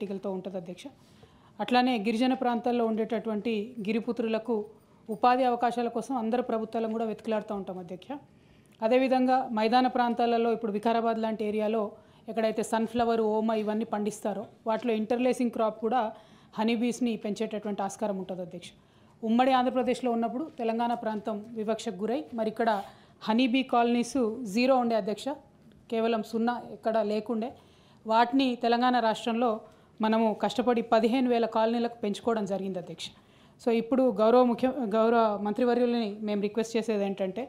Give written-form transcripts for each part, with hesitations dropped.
పట్టికలతో ఉంటుంది అధ్యక్ష. అట్లానే గిరిజన ప్రాంతాల్లో ఉండేటటువంటి గిరిపుత్రులకు ఉపాధి అవకాశాల కోసం అందరు ప్రభుత్వాలను కూడా వెతుకులాడుతూ ఉంటాం అధ్యక్ష. అదేవిధంగా మైదాన ప్రాంతాలలో ఇప్పుడు వికారాబాద్ లాంటి ఏరియాలో ఎక్కడైతే సన్ఫ్లవర్, ఓమ ఇవన్నీ పండిస్తారో వాటిలో ఇంటర్లేసింగ్ క్రాప్ కూడా హనీబీస్ని పెంచేటటువంటి ఆస్కారం ఉంటుంది అధ్యక్ష. ఉమ్మడి ఆంధ్రప్రదేశ్లో ఉన్నప్పుడు తెలంగాణ ప్రాంతం వివక్షకు గురై మరి ఇక్కడ హనీబీ కాలనీస్ 0 ఉండే అధ్యక్ష, కేవలం 0 ఎక్కడ లేకుండే. వాటిని తెలంగాణ రాష్ట్రంలో మనము కష్టపడి 15,000 కాలనీలకు పెంచుకోవడం జరిగింది అధ్యక్ష. సో ఇప్పుడు గౌరవ మంత్రివర్యులని మేము రిక్వెస్ట్ చేసేది ఏంటంటే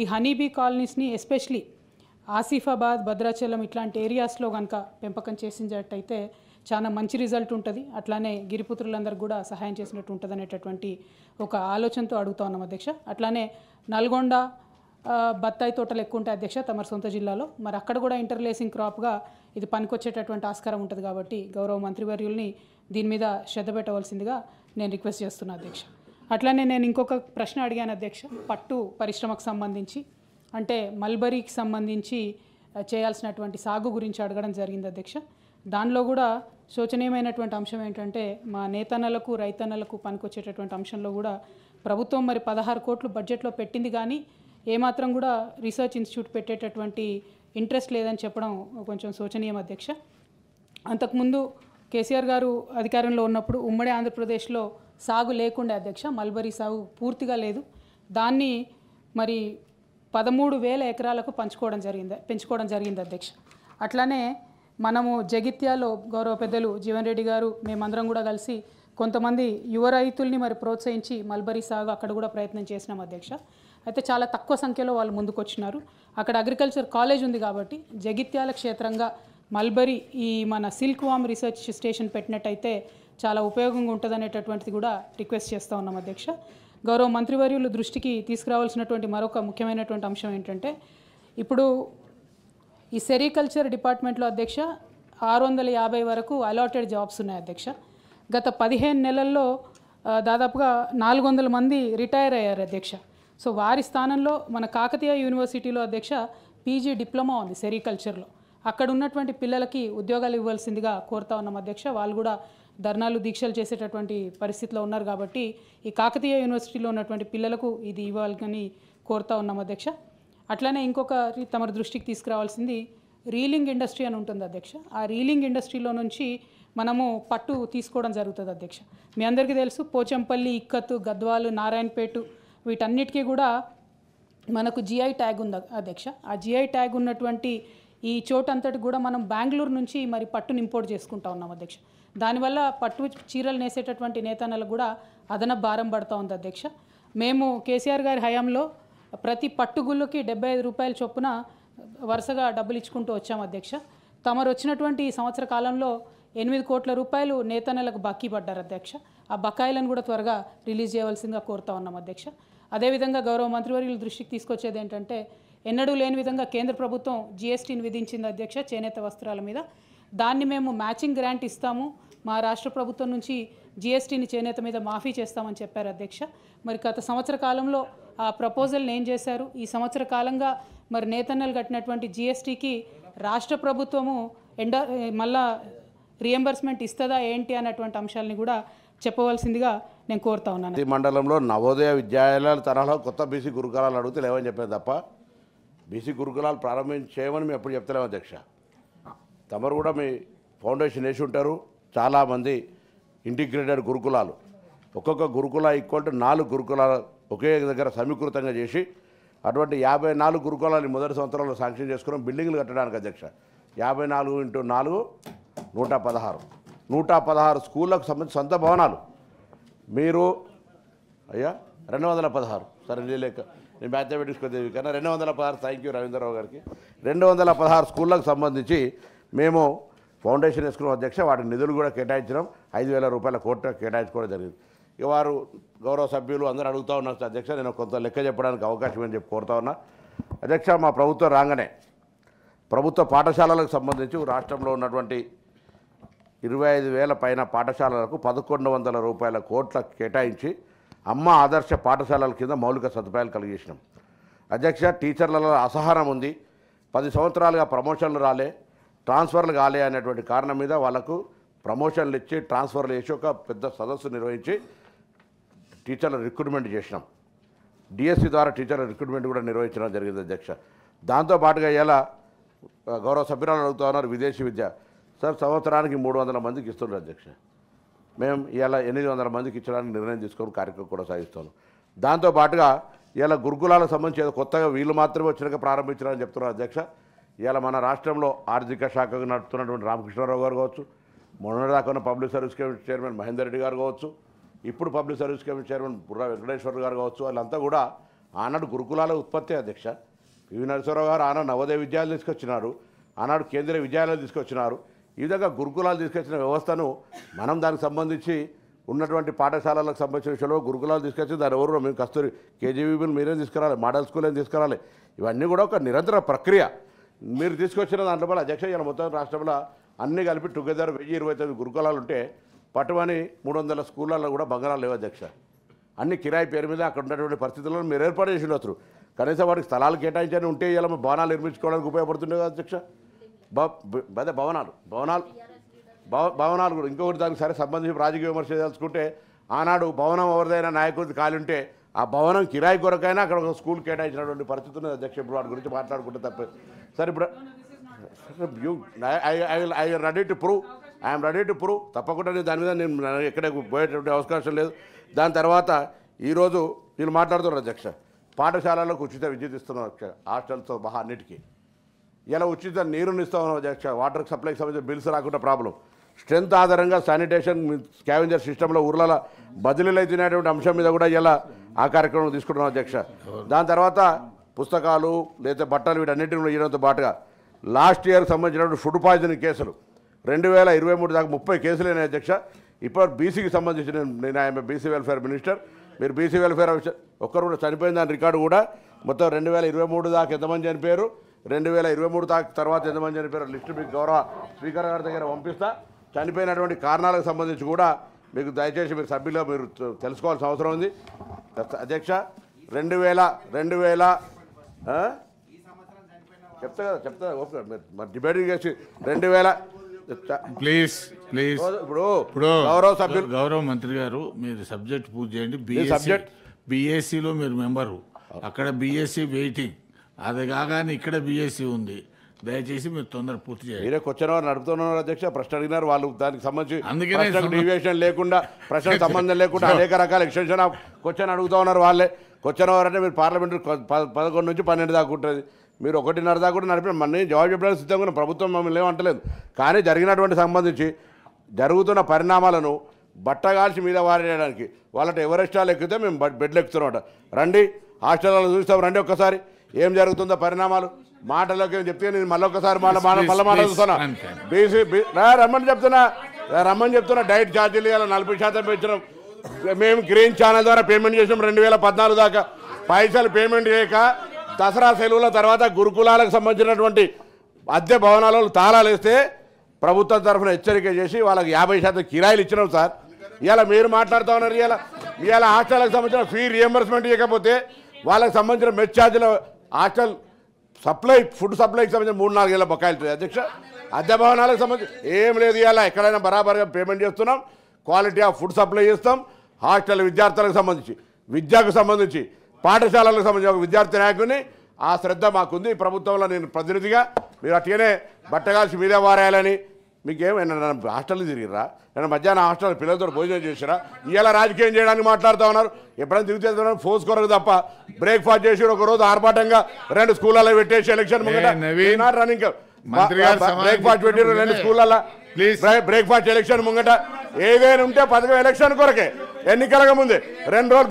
ఈ హనీబీ కాలనీస్ని ఎస్పెషలీ ఆసిఫాబాద్, భద్రాచలం ఇట్లాంటి ఏరియాస్లో కనుక పెంపకం చేసినట్టయితే చాలా మంచి రిజల్ట్ ఉంటుంది. అట్లానే గిరిపుత్రులందరికీ కూడా సహాయం చేసినట్టు ఉంటుంది అనేటటువంటి ఒక ఆలోచనతో అడుగుతా ఉన్నాం అధ్యక్ష. అట్లానే నల్గొండ బత్తాయి తోటలు ఎక్కువ ఉంటాయి అధ్యక్ష తమ సొంత జిల్లాలో. మరి అక్కడ కూడా ఇంటర్లేసింగ్ క్రాప్గా ఇది పనికొచ్చేటటువంటి ఆస్కారం ఉంటుంది కాబట్టి గౌరవ మంత్రివర్యుల్ని దీని మీద శ్రద్ధ పెట్టవలసిందిగా నేను రిక్వెస్ట్ చేస్తున్నా అధ్యక్ష. అట్లానే నేను ఇంకొక ప్రశ్న అడిగాను అధ్యక్ష, పట్టు పరిశ్రమకు సంబంధించి అంటే మల్బరీకి సంబంధించి చేయాల్సినటువంటి సాగు గురించి అడగడం జరిగింది అధ్యక్ష. దానిలో కూడా శోచనీయమైనటువంటి అంశం ఏంటంటే మా నేతన్నలకు రైతన్నలకు పనికొచ్చేటటువంటి అంశంలో కూడా ప్రభుత్వం మరి 16 కోట్లు బడ్జెట్లో పెట్టింది కానీ ఏమాత్రం కూడా రీసెర్చ్ ఇన్స్టిట్యూట్ పెట్టేటటువంటి ఇంట్రెస్ట్ లేదని చెప్పడం కొంచెం శోచనీయం అధ్యక్ష. అంతకుముందు కేసీఆర్ గారు అధికారంలో ఉన్నప్పుడు ఉమ్మడి ఆంధ్రప్రదేశ్లో సాగు లేకుండే అధ్యక్ష, మల్బరీ సాగు పూర్తిగా లేదు. దాన్ని మరి 13,000 ఎకరాలకు పెంచుకోవడం జరిగింది అధ్యక్ష. అట్లానే మనము జగిత్యాలో గౌరవ పెద్దలు జీవన్ రెడ్డి గారు మేమందరం కూడా కలిసి కొంతమంది యువ రైతుల్ని మరి ప్రోత్సహించి మల్బరీ సాగు అక్కడ కూడా ప్రయత్నం చేసినాం అధ్యక్ష. అయితే చాలా తక్కువ సంఖ్యలో వాళ్ళు ముందుకు వచ్చినారు. అక్కడ అగ్రికల్చర్ కాలేజ్ ఉంది కాబట్టి జగిత్యాల క్షేత్రంగా మల్బరీ ఈ మన సిల్క్ వామ్ రీసెర్చ్ స్టేషన్ పెట్టినట్టయితే చాలా ఉపయోగంగా ఉంటుంది అనేటటువంటిది కూడా రిక్వెస్ట్ చేస్తూ ఉన్నాం అధ్యక్ష. గౌరవ మంత్రివర్యులు దృష్టికి తీసుకురావాల్సినటువంటి మరొక ముఖ్యమైనటువంటి అంశం ఏంటంటే ఇప్పుడు ఈ సెరికల్చర్ డిపార్ట్మెంట్లో అధ్యక్ష 650 వరకు అలాటెడ్ జాబ్స్ ఉన్నాయి అధ్యక్ష. గత 15 నెలల్లో దాదాపుగా 400 మంది రిటైర్ అయ్యారు అధ్యక్ష. సో వారి స్థానంలో మన కాకతీయ యూనివర్సిటీలో అధ్యక్ష పీజీ డిప్లొమా ఉంది సెరికల్చర్లో. అక్కడ ఉన్నటువంటి పిల్లలకి ఉద్యోగాలు ఇవ్వాల్సిందిగా కోరుతా ఉన్నాం అధ్యక్ష. వాళ్ళు కూడా ధర్నాలు, దీక్షలు చేసేటటువంటి పరిస్థితిలో ఉన్నారు కాబట్టి ఈ కాకతీయ యూనివర్సిటీలో ఉన్నటువంటి పిల్లలకు ఇది ఇవ్వాలని కోరుతా ఉన్నాం అధ్యక్ష. అట్లనే ఇంకొక తమ దృష్టికి తీసుకురావాల్సింది రీలింగ్ ఇండస్ట్రీ అని ఉంటుంది అధ్యక్ష. ఆ రీలింగ్ ఇండస్ట్రీలో నుంచి మనము పట్టు తీసుకోవడం జరుగుతుంది అధ్యక్ష. మీ అందరికీ తెలుసు పోచంపల్లి, ఇక్కత్, గద్వాలు, నారాయణపేట వీటన్నిటికీ కూడా మనకు జిఐ ట్యాగ్ ఉంది అధ్యక్ష. ఆ జిఐ ట్యాగ్ ఉన్నటువంటి ఈ చోటంతటి కూడా మనం బెంగళూరు నుంచి మరి పట్టును ఇంపోర్ట్ చేసుకుంటా ఉన్నాం అధ్యక్ష. దానివల్ల పట్టు చీరలు నేసేటటువంటి నేతన్నలకు కూడా అదనపు భారం పడుతూ ఉంది అధ్యక్ష. మేము కేసీఆర్ గారి హయాంలో ప్రతి పట్టుగుళ్ళకి 75 రూపాయల చొప్పున వరుసగా డబ్బులు ఇచ్చుకుంటూ వచ్చాం అధ్యక్ష. తమరు వచ్చినటువంటి సంవత్సర కాలంలో 8 కోట్ల రూపాయలు నేతన్నలకు బాకీ పడ్డారు అధ్యక్ష. ఆ బకాయిలను కూడా త్వరగా రిలీజ్ చేయవలసిందిగా కోరుతా ఉన్నాం అధ్యక్ష. అదేవిధంగా గౌరవ మంత్రివర్యుల దృష్టికి తీసుకొచ్చేది ఏంటంటే ఎన్నడూ లేని విధంగా కేంద్ర ప్రభుత్వం జిఎస్టీని విధించింది అధ్యక్ష చేనేత వస్త్రాల మీద. దాన్ని మేము మ్యాచింగ్ గ్రాంట్ ఇస్తాము, మా రాష్ట్ర ప్రభుత్వం నుంచి జిఎస్టీని చేనేత మీద మాఫీ చేస్తామని చెప్పారు అధ్యక్ష. మరి గత సంవత్సర కాలంలో ఆ ప్రపోజల్ని ఏం చేశారు? ఈ సంవత్సర కాలంగా మరి నేతన్నలు కట్టినటువంటి జిఎస్టీకి రాష్ట్ర ప్రభుత్వము మళ్ళా రియంబర్స్మెంట్ ఇస్తుందా ఏంటి అన్నటువంటి అంశాలని కూడా చెప్పవలసిందిగా నేను కోరుతా ఉన్నాను. ఈ మండలంలో నవోదయ విద్యాలయాల తరహాలో కొత్త బీసీ గురుకులాలు అడిగితే లేవని చెప్పాను తప్ప బీసీ గురుకులాలు చేయమని మేము ఎప్పుడు చెప్తలేము అధ్యక్ష. తమరు కూడా మీ ఫౌండేషన్ వేసి ఉంటారు. చాలామంది ఇంటిగ్రేటెడ్ గురుకులాలు, ఒక్కొక్క గురుకుల ఈక్వల్ టు 4 గురుకులాలు ఒకే దగ్గర సమీకృతంగా చేసి అటువంటి 54 గురుకులాలు మొదటి సంవత్సరంలో శాంక్షన్ చేసుకున్నాం బిల్డింగ్లు కట్టడానికి అధ్యక్ష. 54 × 4 116 స్కూళ్ళకు సంబంధించి సొంత భవనాలు. మీరు అయ్యా 216 సరే లేక నేను మ్యాథమెటిక్స్ కొద్దిగా కన్నా 216. థ్యాంక్ యూ రవీంద్రరావు గారికి. 216 స్కూళ్ళకు సంబంధించి మేము ఫౌండేషన్ వేసుకున్నాం అధ్యక్ష. వాటికి నిధులు కూడా కేటాయించడం 5,000 రూపాయల కోట్లు కేటాయించుకోవడం జరిగింది. ఇక వారు గౌరవ సభ్యులు అందరూ అడుగుతూ ఉన్నారు అధ్యక్ష. నేను కొంత లెక్క చెప్పడానికి అవకాశం అని చెప్పి కోరుతా ఉన్నా అధ్యక్ష. మా ప్రభుత్వం రాగానే ప్రభుత్వ పాఠశాలలకు సంబంధించి రాష్ట్రంలో ఉన్నటువంటి 25,000 పైన పాఠశాలలకు 1,100 రూపాయల కోట్ల కేటాయించి అమ్మ ఆదర్శ పాఠశాలల కింద మౌలిక సదుపాయాలు కలిగేసినాం అధ్యక్ష. టీచర్లలో అసహనం ఉంది. 10 సంవత్సరాలుగా ప్రమోషన్లు రాలే, ట్రాన్స్ఫర్లు కాలే అనేటువంటి కారణం మీద వాళ్లకు ప్రమోషన్లు ఇచ్చి ట్రాన్స్ఫర్లు చేసి ఒక పెద్ద సదస్సు నిర్వహించి టీచర్ల రిక్రూట్మెంట్ చేసినాం. డిఎస్సి ద్వారా టీచర్ల రిక్రూట్మెంట్ కూడా నిర్వహించడం జరిగింది అధ్యక్ష. దాంతోపాటుగా ఇలా గౌరవ సభ్యురాలు అడుగుతా ఉన్నారు విదేశీ విద్య. సార్ సంవత్సరానికి 300 మందికి ఇస్తున్నారు అధ్యక్ష. మేము ఇలా 800 మందికి ఇచ్చడానికి నిర్ణయం తీసుకొని కార్యక్రమం కొనసాగిస్తాను. దాంతోపాటుగా ఇలా గురుకులాలకు సంబంధించి ఏదో కొత్తగా వీళ్ళు మాత్రమే వచ్చినాక ప్రారంభించారని చెప్తున్నారు అధ్యక్ష. ఇలా మన రాష్ట్రంలో ఆర్థిక శాఖగా నడుపుతున్నటువంటి రామకృష్ణారావు గారు కావచ్చు, మొన్నటిదాకా ఉన్న public service commission chairman Mahender Reddy garu కావచ్చు, ఇప్పుడు public service commission chairman Burra Venkateswara garu కావచ్చు, వాళ్ళంతా కూడా ఆనాడు గురుకులాల ఉత్పత్తి అధ్యక్ష. పివి నరసింహారావు గారు ఆనాడు నవోదయ విద్యాలయాలు తీసుకొచ్చినారు, ఆనాడు కేంద్రీయ విద్యాలయాలు తీసుకొచ్చినారు. ఈ విధంగా గురుకులాలు తీసుకొచ్చిన వ్యవస్థను మనం దానికి సంబంధించి ఉన్నటువంటి పాఠశాలలకు సంబంధించిన విషయంలో గురుకులాలు తీసుకొచ్చి దాని ఎవరు మేము కస్తూరి కేజీబీబీలు మీరేం తీసుకురాలి, మోడల్ స్కూల్ ఏం తీసుకురాలి, ఇవన్నీ కూడా ఒక నిరంతర ప్రక్రియ. మీరు తీసుకొచ్చిన దాంట్లో వల్ల అధ్యక్ష ఇలా మొత్తం రాష్ట్రంలో అన్నీ కలిపి టుగెదర్ 1029 గురుకులాలు ఉంటే పట్టుమని 300 స్కూళ్ళల్లో కూడా బంగారాలు లేవు అధ్యక్ష. అన్ని కిరాయి పేరు మీద అక్కడ ఉన్నటువంటి పరిస్థితుల్లో మీరు ఏర్పాటు చేసి ఉండొచ్చు. కనీసం వాటికి స్థలాలు కేటాయించని ఉంటే ఇలా భవనాలు నిర్మించుకోవడానికి ఉపయోగపడుతుండే కదా అధ్యక్ష. అదే భవనాలు కూడా ఇంకొకటి దానికి సరే సంబంధించి రాజకీయ విమర్శ తెలుసుకుంటే ఆనాడు భవనం ఎవరిదైనా నాయకుడికి ఖాళీ ఉంటే ఆ భవనం కిరాయి కొరకైనా అక్కడ ఒక స్కూల్ కేటాయించినటువంటి పరిస్థితి ఉన్నది అధ్యక్ష. ఇప్పుడు వాటి గురించి మాట్లాడుకుంటే తప్పే. సరే ఇప్పుడు ఐఎమ్ రెడీ టు ప్రూవ్ తప్పకుండా నేను దాని మీద నేను ఎక్కడ పోయేటువంటి అవకాశం లేదు. దాని తర్వాత ఈరోజు వీళ్ళు మాట్లాడుతున్నారు అధ్యక్ష, పాఠశాలలకు ఉచిత విద్యుత్ ఇస్తున్నారు అధ్యక్ష, హాస్టల్తో మహా అన్నిటికీ. ఇలా ఉచిత నీరుని ఇస్తా ఉన్నాం అధ్యక్ష. వాటర్ సప్లైకి సంబంధించిన బిల్స్ రాకుండా ప్రాబ్లం. స్ట్రెంత్ ఆధారంగా శానిటేషన్ స్కావెంజర్ సిస్టంలో ఊర్లలో బదిలీలు అవుతున్నటువంటి అంశం మీద కూడా ఇలా ఆ కార్యక్రమం తీసుకుంటున్నాం అధ్యక్ష. దాని తర్వాత పుస్తకాలు లేదా బట్టలు వీటన్నిటిని ఇవ్వడంతో పాటుగా లాస్ట్ ఇయర్కి సంబంధించినటువంటి ఫుడ్ పాయిజనింగ్ కేసులు 2023 దాకా 30 కేసులు అయినాయి అధ్యక్ష. ఇప్పుడు బీసీకి సంబంధించి నేను ఆయన బీసీ వెల్ఫేర్ మినిస్టర్, మీరు బీసీ వెల్ఫేర్ ఒక్కరు కూడా చనిపోయిన దాని రికార్డు కూడా మొత్తం 2023 దాకా ఎంతమంది చనిపోయారు, 2023 దాకా తర్వాత ఎంతమంది చనిపోయారు లిస్టు మీకు గౌరవ స్పీకర్ గారి దగ్గర పంపిస్తా. చనిపోయినటువంటి కారణాలకు సంబంధించి కూడా మీకు దయచేసి మీరు సభ్యులు మీరు తెలుసుకోవాల్సిన అవసరం ఉంది అధ్యక్ష. 2000 చెప్తా మరి డిబేటింగ్ చేసి 2000 ప్లీజ్ ఇప్పుడు గౌరవ మంత్రి గారు మీరు సబ్జెక్ట్ పూర్తి చేయండి. బీఎస్సీలో మీరు మెంబరు, అక్కడ బీఎస్సీ వెయిటింగ్, అది కాగానే ఇక్కడ బీఎస్సీ ఉంది. దయచేసి మీరు తొందర పూర్తి చేయండి. మీరే క్వశ్చన్ అవర్ నడుపుతున్నారు అధ్యక్ష. ప్రశ్న అడిగినారు వాళ్ళు, దానికి సంబంధించి డీవియేషన్ లేకుండా ప్రశ్న సంబంధం లేకుండా అనేక రకాల ఎక్స్టెన్షన్ ఆఫ్ క్వశ్చన్ అడుగుతూ ఉన్నారు వాళ్ళే. క్వశ్చన్ అవర్ అంటే మీరు పార్లమెంట్ 11 నుంచి 12 దాకా ఉంటుంది. మీరు 1:30 దాకా కూడా నడిపిన మన జవాబు చెప్పడానికి సిద్ధంగా ఉన్న ప్రభుత్వం మమ్మల్ని ఏమంటలేదు. కానీ జరిగినటువంటి సంబంధించి జరుగుతున్న పరిణామాలను బట్టగాల్చి మీద వారేయడానికి వాళ్ళ ఎవరెస్టాలు ఎక్కితే మేము బెడ్లు ఎక్కుతున్నామట. రండి హాస్టల్లో చూస్తాం, రండి ఒక్కసారి ఏం జరుగుతుందో పరిణామాలు. మాటలోకి ఏం చెప్తే నేను మళ్ళీ ఒక్కసారి మళ్ళీ చూస్తున్నా. బీసీ రమ్మని చెప్తున్నా డైట్ ఛార్జీలు 40% పెంచడం. మేము గ్రీన్ ఛానల్ ద్వారా పేమెంట్ చేసినాం 2014 దాకా. పైసలు పేమెంట్ చేయక దసరా సెలవుల తర్వాత గురుకులాలకు సంబంధించినటువంటి అద్దె భవనాలలో తాళాలు వేస్తే ప్రభుత్వం తరఫున హెచ్చరిక చేసి వాళ్ళకి 50% కిరాయిలు ఇచ్చినాం సార్. ఇవాళ మీరు మాట్లాడుతూ ఉన్నారు. ఇవాళ హాస్టల్కి సంబంధించిన ఫీ రియంబర్స్మెంట్ ఇవ్వకపోతే వాళ్ళకి సంబంధించిన మెస్ ఛార్జీల హాస్టల్ సప్లై ఫుడ్ సప్లైకి సంబంధించిన 3-4 ఏళ్ళ బకాయిలు అధ్యక్ష. అద్దె భవనాలకు సంబంధించి ఏం లేదు. ఇవాళ ఎక్కడైనా బరాబర్గా పేమెంట్ చేస్తున్నాం, క్వాలిటీ ఆఫ్ ఫుడ్ సప్లై చేస్తాం. హాస్టల్ విద్యార్థులకు సంబంధించి, విద్యకు సంబంధించి, పాఠశాలలకు సంబంధించి ఒక విద్యార్థి నాయకుని ఆ శ్రద్ధ మాకుంది. ప్రభుత్వంలో నేను ప్రతినిధిగా మీరు అట్లనే బట్టగాల్సి మీదే వారేయాలని మీకేమైనా హాస్టల్ తిరిగిరా, నేను మధ్యాహ్నం హాస్టల్ పిల్లలతో భోజనం చేసిరా, ఇలా రాజకీయం చేయడానికి మాట్లాడుతూ ఉన్నారు. ఎప్పుడైనా తిరిగితే ఫోర్స్ కొరకు తప్ప బ్రేక్ఫాస్ట్ చేసి ఒక రోజు ఆర్భాటంగా 2 స్కూళ్ళలో పెట్టేసి ఎలక్షన్ ముంగట రన్నింగ్ బ్రేక్ఫాస్ట్ పెట్టారు 2 స్కూళ్ళల్లో బ్రేక్ఫాస్ట్ ఎలక్షన్ ముంగట. ఏదైనా ఉంటే పథకం ఎలక్షన్ కొరకే ఎన్నికలకు ముందే 2 రోజులు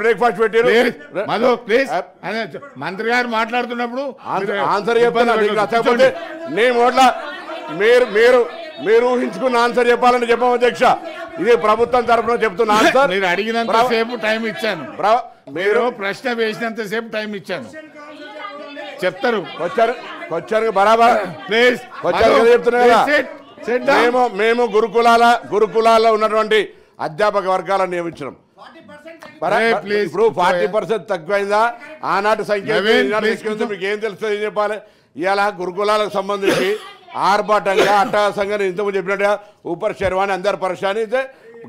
బ్రేక్ఫాస్ట్ పెట్టారు. మంత్రి గారు మాట్లాడుతున్నప్పుడు ఆన్సర్ చెప్తున్నా. నేను ఓట్ల మీరు ఊహించుకున్న ఆన్సర్ చెప్పాలని చెప్పాము అధ్యక్ష. ఇది ప్రభుత్వం తరఫున చెప్తున్న ఆన్సర్. మీరు అడిగినంత సేపు టైం ఇచ్చాను, మీరు ప్రశ్న వేసినంత సేపు టైం ఇచ్చాను. చెప్తారు వచ్చారు బరాబర్ ప్లీజ్ చెప్తున్నా. మేము గురుకులాల్లో ఉన్నటువంటి అధ్యాపక వర్గాలను నియమించడం. ఇప్పుడు 40% తక్కువైందా? ఆనాటి సంఖ్య మీకు ఏం తెలుస్తుంది చెప్పాలి. ఇవాళ గురుకులాలకు సంబంధించి ఆర్భాటంగా అట్టహాసంగా నేను ఇంతకుముందు చెప్పినట్టుగా ఊపర్ శర్వాణి అందరు పరిశాని అయితే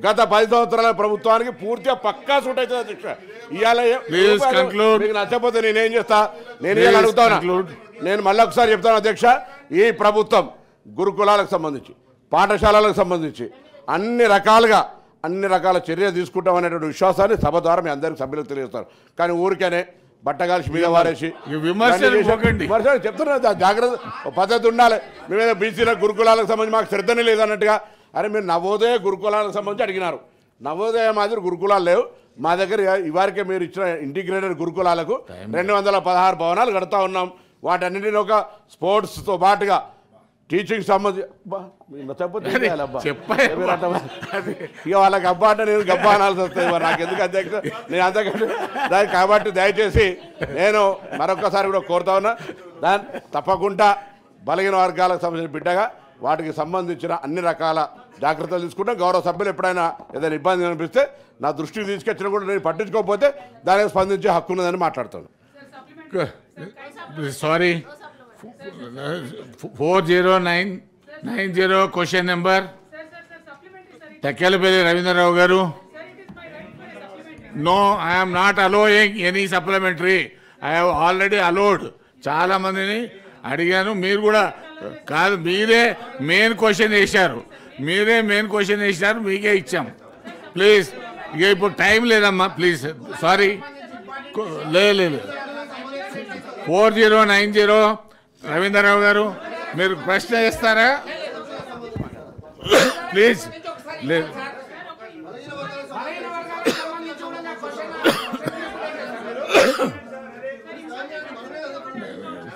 గత 10 సంవత్సరాల ప్రభుత్వానికి పూర్తిగా పక్కా సూట్ అవుతుంది అధ్యక్ష. ఇవాళ మీకు నచ్చకపోతే నేనేం చేస్తా, నేను ఇవాళ అడుగుతాను, నేను మళ్ళీ ఒకసారి చెప్తాను అధ్యక్ష. ఈ ప్రభుత్వం గురుకులాలకు సంబంధించి పాఠశాలలకు సంబంధించి అన్ని రకాల చర్య తీసుకుంటాం అనేటువంటి విశ్వాసాన్ని సభ ద్వారా మీ అందరికి సభ్యులకు తెలియజేస్తారు. కానీ ఊరికేనే బట్టగాల్సి మీద వారేసి చెప్తున్నా జాగ్రత్త పద్ధతి ఉండాలి. మేమేదో బీసీలకు గురుకులాలకు సంబంధించి మాకు శ్రద్ధనే లేదన్నట్టుగా. అరే మీరు నవోదయ గురుకులాలకు సంబంధించి అడిగినారు. నవోదయ మాదిరి గురుకులాలు లేవు మా దగ్గర. ఇవారికే మీరు ఇచ్చిన ఇంటిగ్రేటెడ్ గురుకులాలకు 216 భవనాలు కడతా ఉన్నాం. వాటన్నింటినీ ఒక స్పోర్ట్స్తో పాటుగా టీచింగ్ సంబంధించి ఇక వాళ్ళకి అబ్బా అంటే నేను గబ్బా అనాల్సి వస్తుంది. మరి నాకు ఎందుకు అధ్యక్ష, నేను అంతకంటే దానికి కాబట్టి దయచేసి నేను మరొకసారి కూడా కోరుతా ఉన్నా, దాన్ని తప్పకుండా బలహీన వర్గాలకు సంబంధించిన బిడ్డగా వాటికి సంబంధించిన అన్ని రకాల జాగ్రత్తలు తీసుకుంటాం. గౌరవ సభ్యులు ఎప్పుడైనా ఏదైనా ఇబ్బంది అనిపిస్తే నా దృష్టికి తీసుకొచ్చినా కూడా నేను పట్టించుకోకపోతే దానికి స్పందించే హక్కు ఉన్నదని మాట్లాడుతాను. Sorry 4090 question number Tekkalapalli Ravindra Rao గారు. No, I'm not allowing any supplementary. I have already allowed. చాలా మందిని అడిగాను. మీరు కూడా కాదు, మీరే మెయిన్ క్వశ్చన్ వేశారు, మీకే ఇచ్చాం. ప్లీజ్ ఇక ఇప్పుడు టైం లేదమ్మా, ప్లీజ్. సారీ, లేదు 4090 రవీంద్రరావు గారు మీరు ప్రశ్న చేస్తారా? ప్లీజ్. లేదు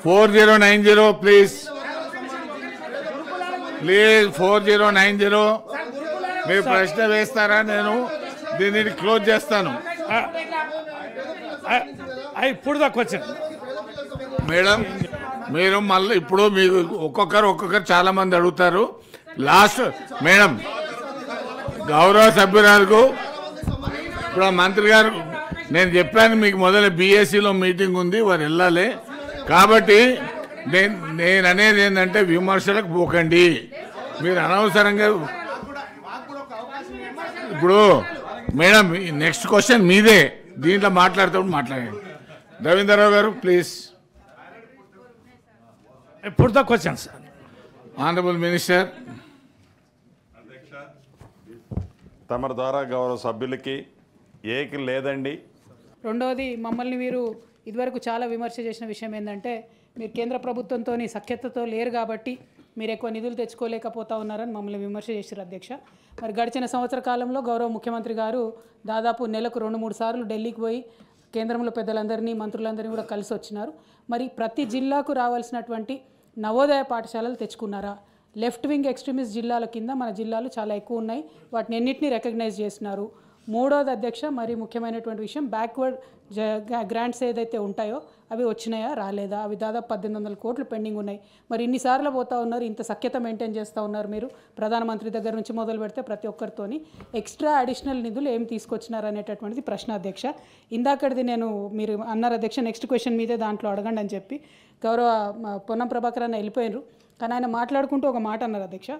4090 ప్లీజ్ 4090 మీరు ప్రశ్న వేస్తారా? నేను దీనిని క్లోజ్ చేస్తాను. ఇప్పుడు దాకా వచ్చాను మేడం. మీరు మళ్ళీ ఇప్పుడు మీకు ఒక్కొక్కరు చాలా మంది అడుగుతారు. లాస్ట్ మేడం, గౌరవ సభ్యురాలకు ఇప్పుడు మంత్రి గారు నేను చెప్పాను మీకు మొదలు బీఎస్సీలో మీటింగ్ ఉంది, వారు వెళ్ళాలి. కాబట్టి నేను అనేది ఏంటంటే విమర్శలకు పోకండి. మీరు అనవసరంగా ఇప్పుడు మేడం నెక్స్ట్ క్వశ్చన్ మీదే, దీంట్లో మాట్లాడుతూ మాట్లాడండి. రవీంద్రరావు గారు ప్లీజ్. ఇప్పుడు దాకా వచ్చాను సార్. Honourable minister. తమరి ద్వారా గౌరవ సభ్యులకి ఏకి లేదండి. రెండవది, మమ్మల్ని మీరు ఇదివరకు చాలా విమర్శ చేసిన విషయం ఏంటంటే మీరు కేంద్ర ప్రభుత్వంతో సఖ్యతతో లేరు కాబట్టి మీరు ఎక్కువ నిధులు తెచ్చుకోలేకపోతా ఉన్నారని మమ్మల్ని విమర్శ చేశారు అధ్యక్ష. మరి గడిచిన సంవత్సర కాలంలో గౌరవ ముఖ్యమంత్రి గారు దాదాపు నెలకు 2-3 సార్లు ఢిల్లీకి పోయి కేంద్రంలో పెద్దలందరినీ మంత్రులందరినీ కూడా కలిసి వచ్చినారు. మరి ప్రతి జిల్లాకు రావాల్సినటువంటి నవోదయ పాఠశాలలు తెచ్చుకున్నారా? లెఫ్ట్ వింగ్ ఎక్స్ట్రీమిస్ట్ జిల్లాల కింద మన జిల్లాలు చాలా ఎక్కువ ఉన్నాయి, వాటిని ఎన్నింటినీ రికగ్నైజ్ చేస్తున్నారు. మూడోది అధ్యక్ష, మరి ముఖ్యమైనటువంటి విషయం, బ్యాక్వర్డ్ గ్రాంట్స్ ఏదైతే ఉంటాయో అవి వచ్చినాయా రాలేదా? అవి దాదాపు 1800 కోట్లు పెండింగ్ ఉన్నాయి. మరి ఇన్నిసార్లు పోతా ఉన్నారు, ఇంత సఖ్యత మెయింటైన్ చేస్తూ ఉన్నారు మీరు ప్రధానమంత్రి దగ్గర నుంచి మొదలు పెడితే ప్రతి ఒక్కరితోని. ఎక్స్ట్రా అడిషనల్ నిధులు ఏం తీసుకొచ్చినారు అనేటటువంటిది ప్రశ్న అధ్యక్ష. ఇందాకటిది నేను మీరు అన్నారు అధ్యక్ష, నెక్స్ట్ క్వశ్చన్ మీదే దాంట్లో అడగండి అని చెప్పి గౌరవ పొన్నం ప్రభాకర్ అన్న వెళ్ళిపోయినారు. కానీ ఆయన మాట్లాడుకుంటూ ఒక మాట అన్నారు అధ్యక్ష,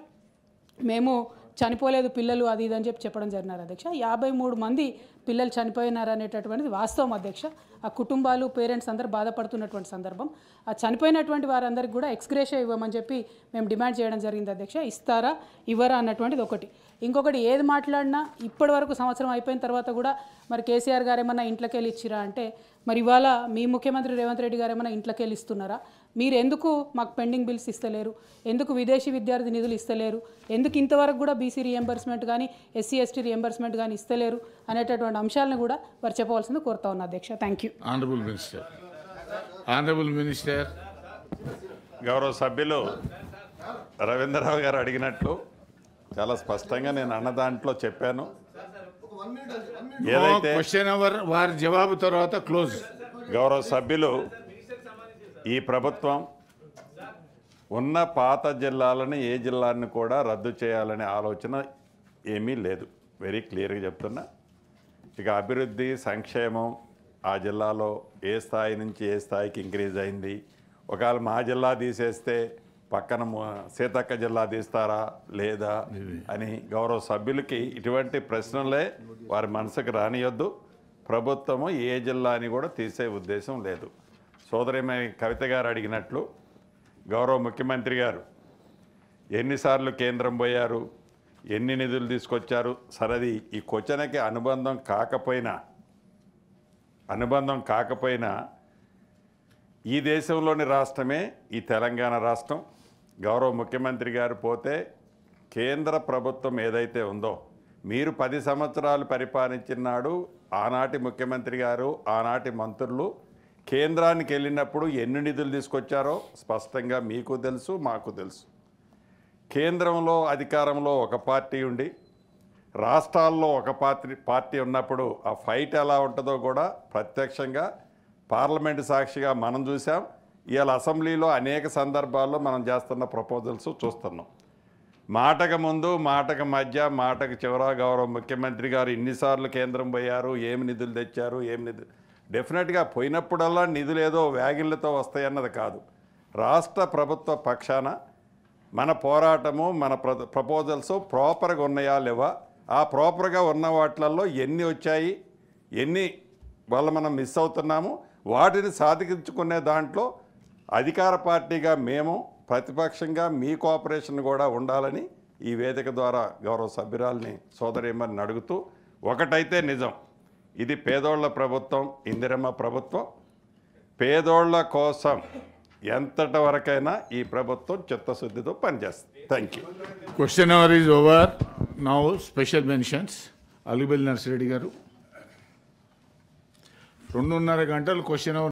మేము చనిపోలేదు పిల్లలు అది ఇది అని చెప్పడం జరిగినారు అధ్యక్ష. 53 మంది పిల్లలు చనిపోయినారు అనేటటువంటిది వాస్తవం అధ్యక్ష. ఆ కుటుంబాలు పేరెంట్స్ అందరూ బాధపడుతున్నటువంటి సందర్భం. ఆ చనిపోయినటువంటి వారందరికీ కూడా ఎక్స్గ్రేషియా ఇవ్వమని చెప్పి మేము డిమాండ్ చేయడం జరిగింది అధ్యక్ష. ఇస్తారా ఇవ్వరా అన్నటువంటిది ఒకటి. ఇంకొకటి, ఏది మాట్లాడినా ఇప్పటి వరకు సంవత్సరం అయిపోయిన తర్వాత కూడా మరి కేసీఆర్ గారు ఏమన్నా ఇంట్లోకి వెళ్ళి ఇచ్చిరా అంటే, మరి ఇవాళ మీ ముఖ్యమంత్రి రేవంత్ రెడ్డి గారు ఏమన్నా ఇంట్లోకి వెళ్ళి ఇస్తున్నారా? మీరు ఎందుకు మాకు పెండింగ్ బిల్స్ ఇస్తలేరు? ఎందుకు విదేశీ విద్యార్థి నిధులు ఇస్తలేరు? ఎందుకు ఇంతవరకు కూడా బీసీ రియంబర్స్మెంట్ కానీ ఎస్సీ ఎస్టీ రియంబర్స్మెంట్ కానీ ఇస్తలేరు అనేటటువంటి అంశాలను కూడా వారు చెప్పవలసింది కోరుతా ఉన్నా అధ్యక్ష. Thank you. Honourable minister. గౌరవ సభ్యులు రవీంద్రరావు గారు అడిగినట్లు చాలా స్పష్టంగా నేను అన్న దాంట్లో చెప్పాను. ఏదైతే క్వశ్చన్ అవర్ వారి జవాబు తర్వాత క్లోజ్. గౌరవ సభ్యులు, ఈ ప్రభుత్వం ఉన్న పాత జిల్లాలను ఏ జిల్లాని కూడా రద్దు చేయాలనే ఆలోచన ఏమీ లేదు. వెరీ క్లియర్గా చెప్తున్నా. ఇక అభివృద్ధి సంక్షేమం ఆ జిల్లాలో ఏ స్థాయి నుంచి ఏ స్థాయికి ఇంక్రీజ్ అయింది, ఒకవేళ మా జిల్లా తీసేస్తే పక్కన సీతక్క జిల్లా తీస్తారా లేదా అని గౌరవ సభ్యులకి ఇటువంటి ప్రశ్నలే వారి మనసుకు రానియొద్దు. ప్రభుత్వము ఏ జిల్లా అని కూడా తీసే ఉద్దేశం లేదు. సోదరిమై కవిత గారు అడిగినట్లు గౌరవ ముఖ్యమంత్రి గారు ఎన్నిసార్లు కేంద్రం పోయారు, ఎన్ని నిధులు తీసుకొచ్చారు, సరది ఈ క్వశ్చన్కి అనుబంధం కాకపోయినా ఈ దేశంలోని రాష్ట్రమే ఈ తెలంగాణ రాష్ట్రం. గౌరవ ముఖ్యమంత్రి గారు పోతే కేంద్ర ప్రభుత్వం ఏదైతే ఉందో, మీరు 10 సంవత్సరాలు పరిపాలించినాడు ఆనాటి ముఖ్యమంత్రి గారు, ఆనాటి మంత్రులు కేంద్రానికి వెళ్ళినప్పుడు ఎన్ని నిధులు తీసుకొచ్చారో స్పష్టంగా మీకు తెలుసు, మాకు తెలుసు. కేంద్రంలో అధికారంలో ఒక పార్టీ ఉండి రాష్ట్రాల్లో ఒక పార్టీ ఉన్నప్పుడు ఆ ఫైట్ ఎలా ఉంటుందో కూడా ప్రత్యక్షంగా పార్లమెంటు సాక్షిగా మనం చూసాం. ఇవాళ అసెంబ్లీలో అనేక సందర్భాల్లో మనం చేస్తున్న ప్రపోజల్స్ చూస్తున్నాం. మాటకు ముందు, మాటకు మధ్య, మాటకు చివర గౌరవ ముఖ్యమంత్రి గారు ఇన్నిసార్లు కేంద్రం పోయారు, ఏమి నిధులు తెచ్చారు, ఏమి నిధులు డెఫినెట్గా పోయినప్పుడల్లా నిధులు ఏదో వ్యాగిళ్ళతో వస్తాయన్నది కాదు. రాష్ట్ర ప్రభుత్వ పక్షాన మన పోరాటము, మన ప్రపోజల్స్ ప్రాపర్గా ఉన్నాయా లేవా, ఆ ప్రాపర్గా ఉన్న వాటిల్లో ఎన్ని వచ్చాయి, ఎన్ని వల్ల మనం మిస్ అవుతున్నాము, వాటిని సాధించుకునే దాంట్లో అధికార పార్టీగా మేము, ప్రతిపక్షంగా మీ కోఆపరేషన్ కూడా ఉండాలని ఈ వేదిక ద్వారా గౌరవ సభ్యురాల్ని సోదరీమణిని అడుగుతూ, ఒకటైతే నిజం, ఇది పేదోళ్ల ప్రభుత్వం, ఇందిరమ్మ ప్రభుత్వం. పేదోళ్ల కోసం ఎంతటి వరకైనా ఈ ప్రభుత్వం చిత్తశుద్ధితో పనిచేస్తుంది. Thank you. Question hour is over. Now special mentions. Alibel Narsireddy గారు 2.5 గంటలు క్వశ్చన్ అవర్